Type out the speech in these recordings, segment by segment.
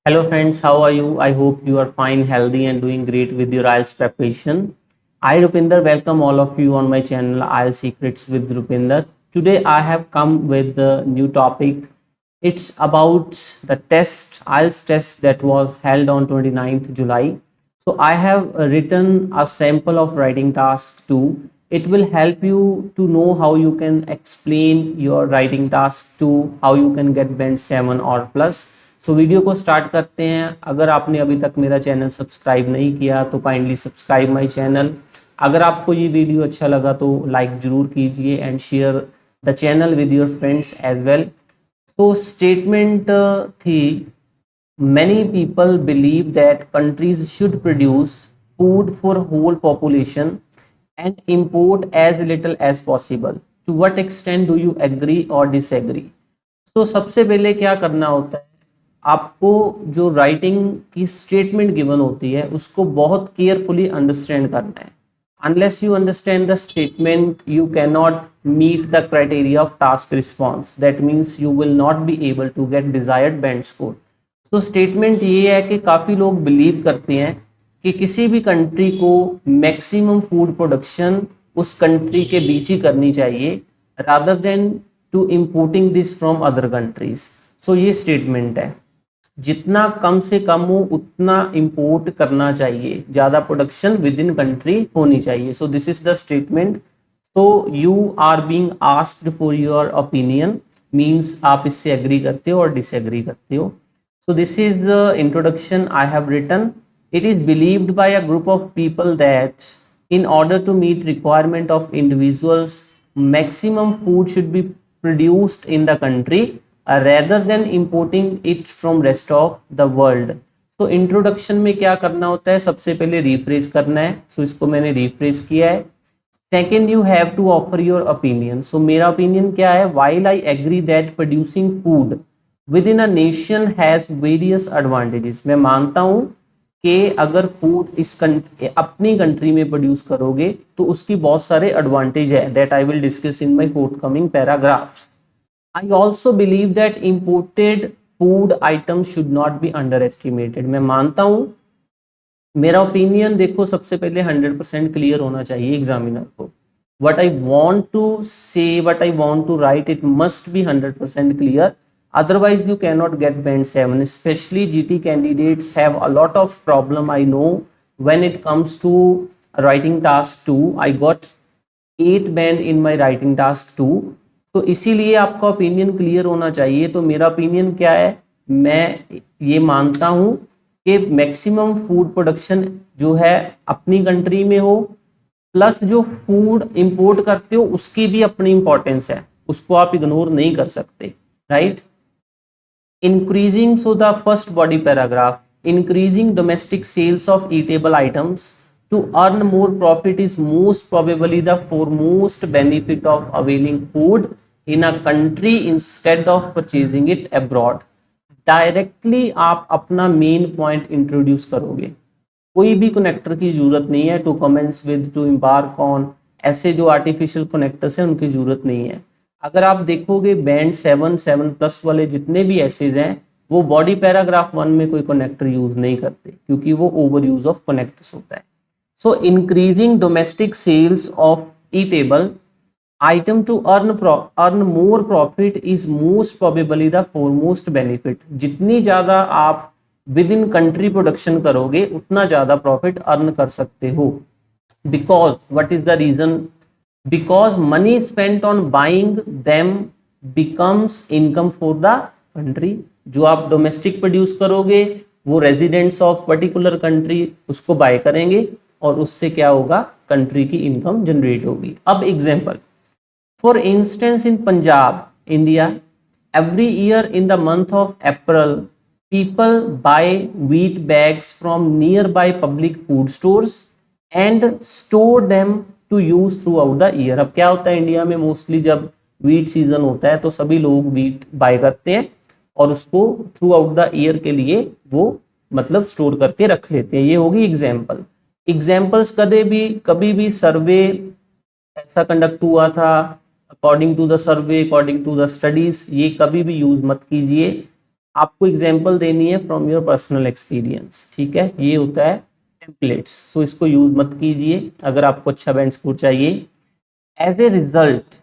Hello friends, how are you? I hope you are fine, healthy and doing great with your IELTS preparation. I Rupinder welcome all of you on my channel IELTS Secrets with Rupinder. Today I have come with the new topic. It's about the test, IELTS test that was held on 29th July. So I have written a sample of writing task 2. It will help you to know how you can explain your writing task 2, how you can get band 7 or plus. So video को start करते हैं। अगर आपने अभी तक मेरा channel subscribe नहीं किया तो काइंडली सब्सक्राइब माय चैनल। अगर आपको ये वीडियो अच्छा लगा तो लाइक ज़रूर कीजिए and share the channel with your friends as well. तो स्टेटमेंट थी, many people believe that countries should produce food for whole population and import as little as possible. To what extent do you agree or disagree? So सबसे पहले क्या करना होता है, आपको जो राइटिंग की स्टेटमेंट गिवन होती है उसको बहुत केयरफुली अंडरस्टैंड करना है। Unless you understand the statement you can not meet the criteria of task response, that means you will not be able to get desired band score. So statement ये है कि काफ़ी लोग बिलीव करते हैं कि किसी भी कंट्री को मैक्सिमम फूड प्रोडक्शन उस कंट्री के बीच ही करनी चाहिए rather than to importing this from other countries. So ये स्टेटमेंट है, जितना कम से कम हो उतना इंपोर्ट करना चाहिए, ज़्यादा प्रोडक्शन विद इन कंट्री होनी चाहिए। So this is the statement. तो you are being asked for your opinion, means आप इससे एग्री करते हो और डिसएग्री करते हो। So this is the introduction I have written. It is believed by a group of people that in order to meet requirement of individuals, maximum food should be produced in the country rather than importing it from rest of the world. So introduction में क्या करना होता है, सबसे पहले refresh करना है। So इसको मैंने रिफ्रेश किया है। Second, you have to offer your opinion. So मेरा opinion क्या है, while I agree that producing food with in a nation has various advantages. मैं मानता हूं कि अगर फूड अपनी कंट्री में प्रोड्यूस करोगे तो उसकी बहुत सारे एडवांटेज है, that I will discuss in my forthcoming paragraphs. I also believe that imported food item should not be under estimated. मैं मानता हूं, मेरा ओपिनियन देखो सबसे पहले 100% क्लियर होना चाहिए एग्जामिनर को। What I want to say, what I want to write, it must be 100% clear, otherwise you cannot get band 7. Especially GT candidates have a lot of problem, I know, when it comes to writing task 2. I got 8 band in my writing task 2. तो इसीलिए आपका opinion clear होना चाहिए। तो मेरा opinion क्या है, मैं ये मानता हूँ कि मैक्सिमम फूड प्रोडक्शन जो है अपनी कंट्री में हो, प्लस जो फूड इंपोर्ट करते हो उसकी भी अपनी इंपॉर्टेंस है, उसको आप इग्नोर नहीं कर सकते, right. Increasing, so the first body paragraph, increasing domestic sales of eatable items to earn more profit is most probably the foremost benefit of availing food in a country instead of purchasing it abroad. Directly आप अपना main point introduce करोगे, कोई भी connector की जरूरत नहीं है, to commence with, to embark on, ऐसे जो आर्टिफिशियल कनेक्टर्स हैं उनकी जरूरत नहीं है। अगर आप देखोगे बैंड 7, 7+ वाले जितने भी एसेज हैं वो बॉडी पैराग्राफ 1 में कोई कनेक्टर यूज नहीं करते क्योंकि वो ओवर यूज ऑफ कनेक्टर्स होता है। So increasing domestic sales of eatable item to earn more profit is most probably the foremost benefit. जितनी ज्यादा आप विद इन कंट्री प्रोडक्शन करोगे उतना ज्यादा प्रॉफिट अर्न कर सकते हो। Because what is the reason, because money spent on buying them becomes income for the country। जो आप डोमेस्टिक प्रोड्यूस करोगे वो रेजिडेंट्स ऑफ पर्टिकुलर कंट्री उसको बाय करेंगे और उससे क्या होगा, कंट्री की इनकम जनरेट होगी। अब example, for instance in Punjab India, every year in the month of April people buy wheat bags from nearby public food stores and store them to use throughout the year. अब क्या होता है India में, mostly जब wheat season होता है तो सभी लोग वीट बाय करते हैं और उसको थ्रू आउट द ईयर के लिए वो मतलब स्टोर करके रख लेते हैं। ये होगी एग्जाम्पल। एग्जाम्पल्स कभी भी सर्वे ऐसा कंडक्ट हुआ था, according to the survey, according to the studies, ये कभी भी यूज मत कीजिए। आपको एग्जाम्पल देनी है फ्रॉम योर पर्सनल एक्सपीरियंस, ठीक है। ये होता है टेम्पलेट्स, सो इसको यूज मत कीजिए अगर आपको अच्छा बैंड स्कोर चाहिए। As a result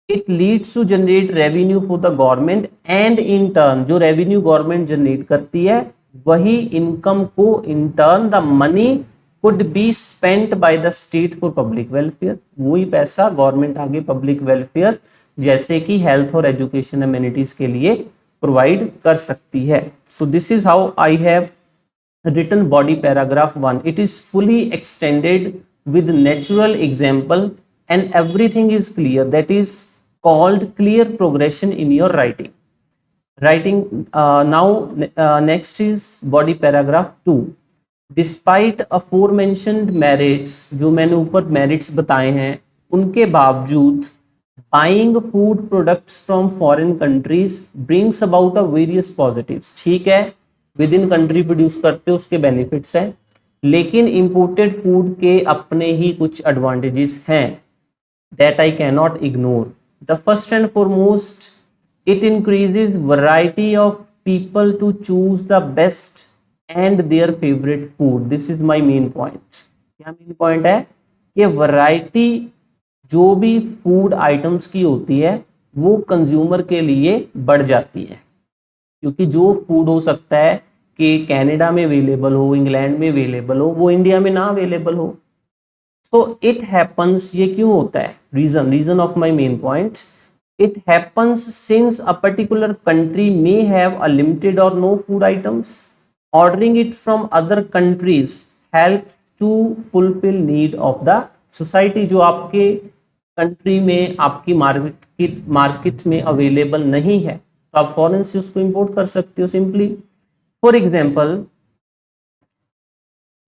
it leads to generate revenue for the government and in turn, जो रेवेन्यू गवर्नमेंट जनरेट करती है वही इनकम को in turn the money could be spent by the state for public welfare, वही पैसा government आगे public welfare जैसे कि हेल्थ और एजुकेशन एमिनिटीज के लिए प्रोवाइड कर सकती है। So this is how I have written body paragraph 1. It is fully extended with natural example and everything is clear. That is called clear progression in your writing. Now next is body paragraph 2. Despite aforementioned merits, जो मैंने ऊपर merits बताए हैं, उनके बावजूद buying food products from foreign countries brings about a various positives. ठीक है, with in country produce करते हो उसके बेनिफिट्स हैं, लेकिन इंपोर्टेड फूड के अपने ही कुछ एडवांटेजेस हैं that I can not ignore. The first and foremost, it increases variety of people to choose the best and their favourite food. This is my main point. क्या main point है कि variety जो भी food items की होती है वो consumer के लिए बढ़ जाती है, क्योंकि जो फूड हो सकता है कि कनाडा में अवेलेबल हो, इंग्लैंड में अवेलेबल हो, वो इंडिया में ना अवेलेबल हो। सो इट हैपन्स, ये क्यों होता है, reason of my main point, it happens since a particular country may have a limited or no food items, ordering it from other countries help to fulfil need of the society. जो आपके country में आपकी market में available नहीं है तो आप foreign से उसको इंपोर्ट कर सकते हो simply. For example,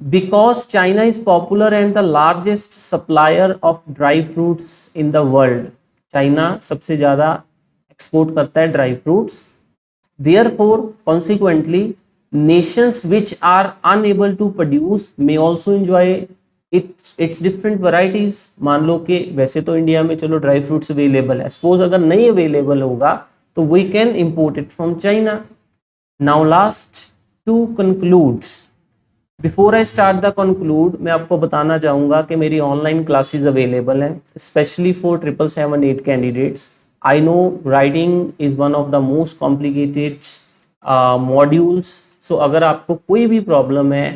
because China is popular and the largest supplier of dry fruits in the world, China सबसे ज्यादा एक्सपोर्ट करता है dry fruits. Therefore consequently nations which are unable to produce may also enjoy its different varieties। मान लो कि वैसे तो India में चलो ड्राई फ्रूट्स अवेलेबल है, सपोज अगर नहीं अवेलेबल होगा तो we can import it from China। Now last to conclude, before I start the conclude, मैं आपको बताना चाहूँगा कि मेरी ऑनलाइन क्लासेस अवेलेबल हैं specially for 777-8 candidates. I know writing is one of the most complicated modules. So अगर आपको कोई भी प्रॉब्लम है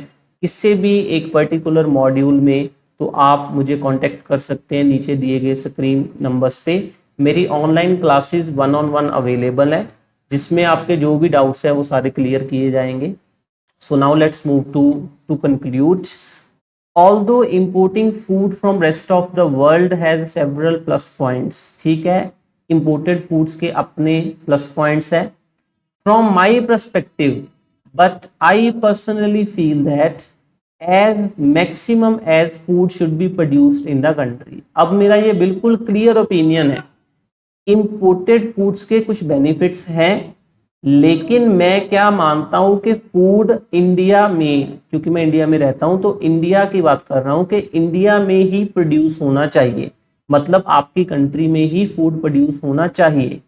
किसी भी एक पर्टिकुलर मॉड्यूल में तो आप मुझे कांटेक्ट कर सकते हैं नीचे दिए गए स्क्रीन नंबर्स पे। मेरी ऑनलाइन क्लासेस 1-on-1 अवेलेबल है जिसमें आपके जो भी डाउट्स हैं वो सारे क्लियर किए जाएंगे। So now let's move to conclude. Although importing food from rest of the world has several plus points, ठीक है, इम्पोर्टेड फूड्स के अपने प्लस पॉइंट्स है from my perspective, but I personally feel that as maximum as food should be produced in the country। अब मेरा ये बिल्कुल clear opinion है, इंपोर्टेड फूड्स के कुछ बेनिफिट्स हैं, लेकिन मैं क्या मानता हूं कि फूड इंडिया में, क्योंकि मैं इंडिया में रहता हूं तो इंडिया की बात कर रहा हूं कि इंडिया में ही प्रोड्यूस होना चाहिए, मतलब आपकी कंट्री में ही फूड प्रोड्यूस होना चाहिए।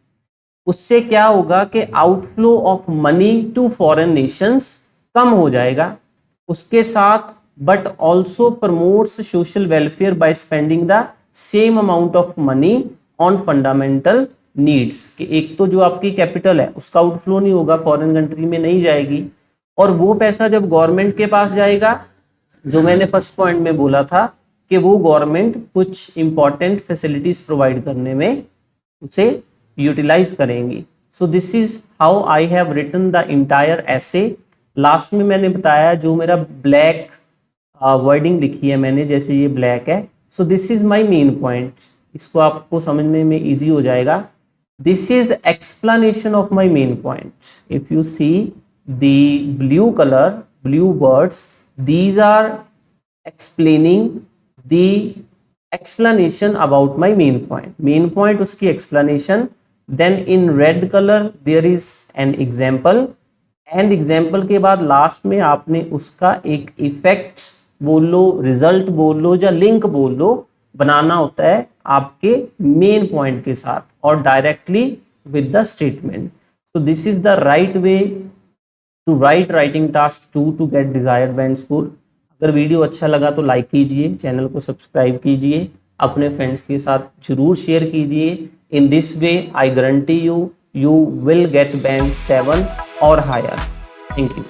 उससे क्या होगा कि outflow of money to foreign nations कम हो जाएगा, उसके साथ but also promotes social welfare by spending the same amount of money on fundamental needs. कि एक तो जो आपकी कैपिटल है उसका आउटफ्लो नहीं होगा, फॉरेन कंट्री में नहीं जाएगी, और वो पैसा जब गवर्नमेंट के पास जाएगा, जो मैंने फर्स्ट पॉइंट में बोला था कि वो गवर्नमेंट कुछ इंपॉर्टेंट फैसिलिटीज प्रोवाइड करने में उसे यूटिलाइज करेंगी। So this is how I have written the entire essay. Last में मैंने बताया जो मेरा ब्लैक वर्डिंग लिखी है मैंने, जैसे ये ब्लैक है, so this is my main point, इसको आपको समझने में इजी हो जाएगा। This is explanation of my main point. If you see the blue colour, blue words, these are explaining the explanation about my main point उसकी explanation। then in red color there is an example, and example के बाद last में आपने उसका एक effect बोल लो, result बोल लो या लिंक बोल लो, बनाना होता है आपके मेन पॉइंट के साथ और directly with the statement. So this is the right way to write writing task 2 to get desired band score. अगर वीडियो अच्छा लगा तो लाइक कीजिए, चैनल को सब्सक्राइब कीजिए, अपने फ्रेंड्स के साथ जरूर शेयर कीजिए. In this way I guarantee you will get band 7 और हायर. Thank you.